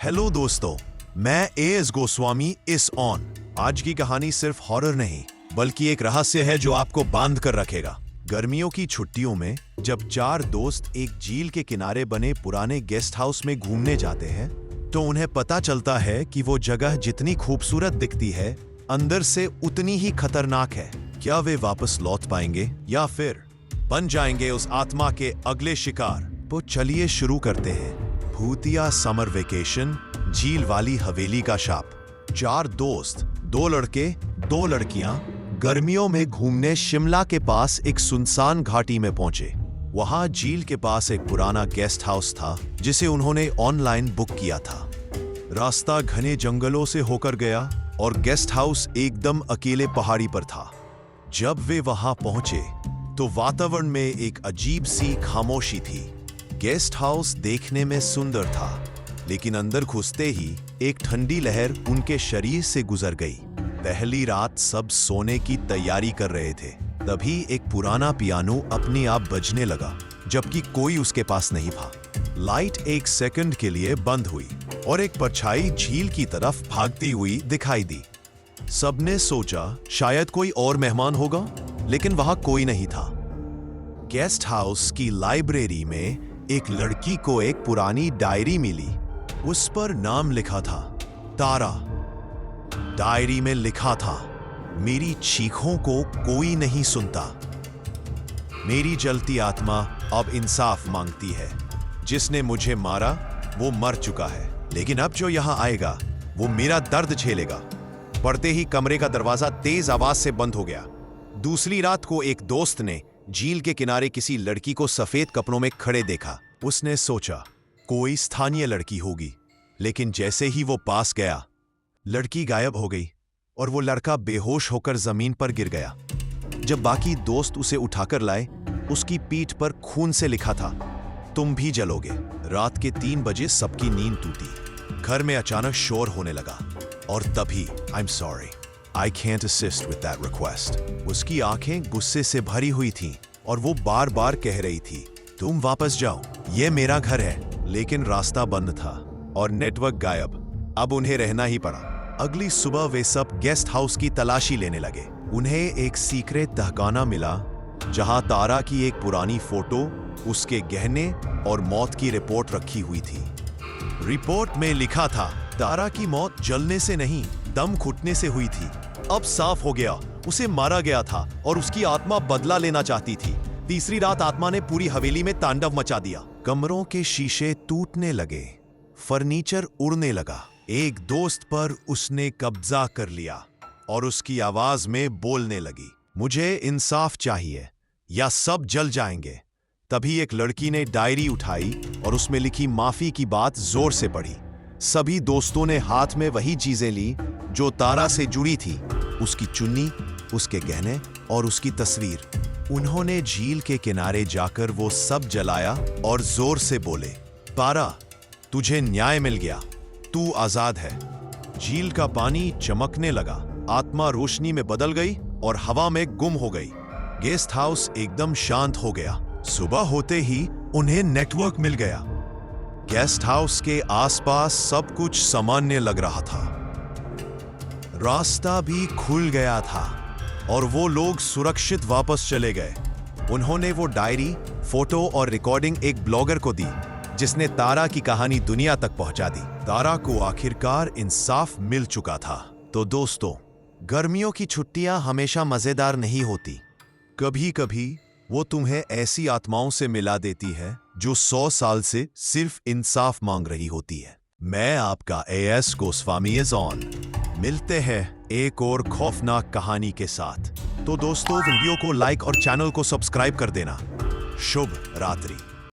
Hello दोस्तों, मैं as Goswami इस ऑन। आज की कहानी सिर्फ हॉरर नहीं बल्कि एक रहस्य है जो आपको बांध कर रखेगा। गर्मियों की छुट्टियों में जब चार दोस्त एक झील के किनारे बने पुराने गेस्ट हाउस में घूमने जाते हैं तो उन्हें पता चलता है कि वो जगह जितनी खूबसूरत दिखती है अंदर से उतनी ही खतरनाक है। क्या वे वापस लौट पाएंगे या फिर बन जाएंगे उस आत्मा के अगले शिकार? तो चलिए शुरू करते हैं। भूतिया समर वेकेशन, झील वाली हवेली का शाप। चार दोस्त, दो लड़के, दो लड़कियां गर्मियों में घूमने शिमला के पास एक सुनसान घाटी में पहुंचे। वहां झील के पास एक पुराना गेस्ट हाउस था जिसे उन्होंने ऑनलाइन बुक किया था। रास्ता घने जंगलों से होकर गया और गेस्ट हाउस एकदम अकेले पहाड़ी पर था। जब वे वहां पहुंचे तो वातावरण में एक अजीब सी खामोशी थी। गेस्ट हाउस देखने में सुंदर था, लेकिन अंदर घुसते ही एक ठंडी लहर उनके शरीर से गुजर गई। पहली रात सब सोने की तैयारी कर रहे थे, तभी एक पुराना पियानो अपने आप बजने लगा, जबकि कोई उसके पास नहीं था। लाइट एक सेकंड के लिए बंद हुई और एक परछाई झील की तरफ भागती हुई दिखाई दी। सबने सोचा शायद कोई और मेहमान होगा, लेकिन वहां कोई नहीं था। गेस्ट हाउस की लाइब्रेरी में एक लड़की को एक पुरानी डायरी मिली। उस पर नाम लिखा था तारा। डायरी में लिखा था, मेरी चीखों को कोई नहीं सुनता। मेरी जलती आत्मा अब इंसाफ मांगती है। जिसने मुझे मारा वो मर चुका है, लेकिन अब जो यहां आएगा वो मेरा दर्द झेलेगा। पढ़ते ही कमरे का दरवाजा तेज आवाज से बंद हो गया। दूसरी रात को एक दोस्त ने झील के किनारे किसी लड़की को सफेद कपड़ों में खड़े देखा। उसने सोचा कोई स्थानीय लड़की होगी, लेकिन जैसे ही वो पास गया लड़की गायब हो गई और वो लड़का बेहोश होकर जमीन पर गिर गया। जब बाकी दोस्त उसे उठाकर लाए, उसकी पीठ पर खून से लिखा था, तुम भी जलोगे। रात के 3 बजे सबकी नींद टूटी। घर में अचानक शोर होने लगा और तभी I am sorry, I can't assist with that request। उसकी आंखें गुस्से से भरी हुई थीं और वो बार बार कह रही थी, तुम वापस जाओ, ये मेरा घर है। लेकिन रास्ता बंद था और नेटवर्क गायब। अब उन्हें रहना ही पड़ा। अगली सुबह वे सब गेस्ट हाउस की तलाशी लेने लगे। उन्हें एक सीक्रेट तहखाना मिला जहां तारा की एक पुरानी फोटो, उसके गहने और मौत की रिपोर्ट रखी हुई थी। रिपोर्ट में लिखा था, तारा की मौत जलने से नहीं, दम घुटने से हुई थी। अब साफ हो गया, उसे मारा गया था और उसकी आत्मा बदला लेना चाहती थी। तीसरी रात आत्मा ने पूरी हवेली में तांडव मचा दिया। कमरों के शीशे टूटने लगे, फर्नीचर उड़ने लगा। एक दोस्त पर उसने कब्जा कर लिया और उसकी आवाज में बोलने लगी, मुझे इंसाफ चाहिए या सब जल जाएंगे। तभी एक लड़की ने डायरी उठाई और उसमें लिखी माफी की बात जोर से पढ़ी। सभी दोस्तों ने हाथ में वही चीजें ली जो तारा से जुड़ी थी, उसकी चुन्नी, उसके गहने और उसकी तस्वीर। उन्होंने झील के किनारे जाकर वो सब जलाया और जोर से बोले, तारा, तुझे न्याय मिल गया, तू आजाद है। झील का पानी चमकने लगा, आत्मा रोशनी में बदल गई और हवा में गुम हो गई। गेस्ट हाउस एकदम शांत हो गया। सुबह होते ही उन्हें नेटवर्क मिल गया। गेस्ट हाउस के आसपास सब कुछ सामान्य लग रहा था। रास्ता भी खुल गया था और वो लोग सुरक्षित वापस चले गए। उन्होंने वो डायरी, फोटो और रिकॉर्डिंग एक ब्लॉगर को दी, जिसने तारा की कहानी दुनिया तक पहुंचा दी। तारा को आखिरकार इंसाफ मिल चुका था। तो दोस्तों, गर्मियों की छुट्टियां हमेशा मजेदार नहीं होती। कभी कभी वो तुम्हें ऐसी आत्माओं से मिला देती है जो 100 साल से सिर्फ इंसाफ मांग रही होती है। मैं आपका एएस गोस्वामी इज ऑन। मिलते हैं एक और खौफनाक कहानी के साथ। तो दोस्तों, वीडियो को लाइक और चैनल को सब्सक्राइब कर देना। शुभ रात्रि।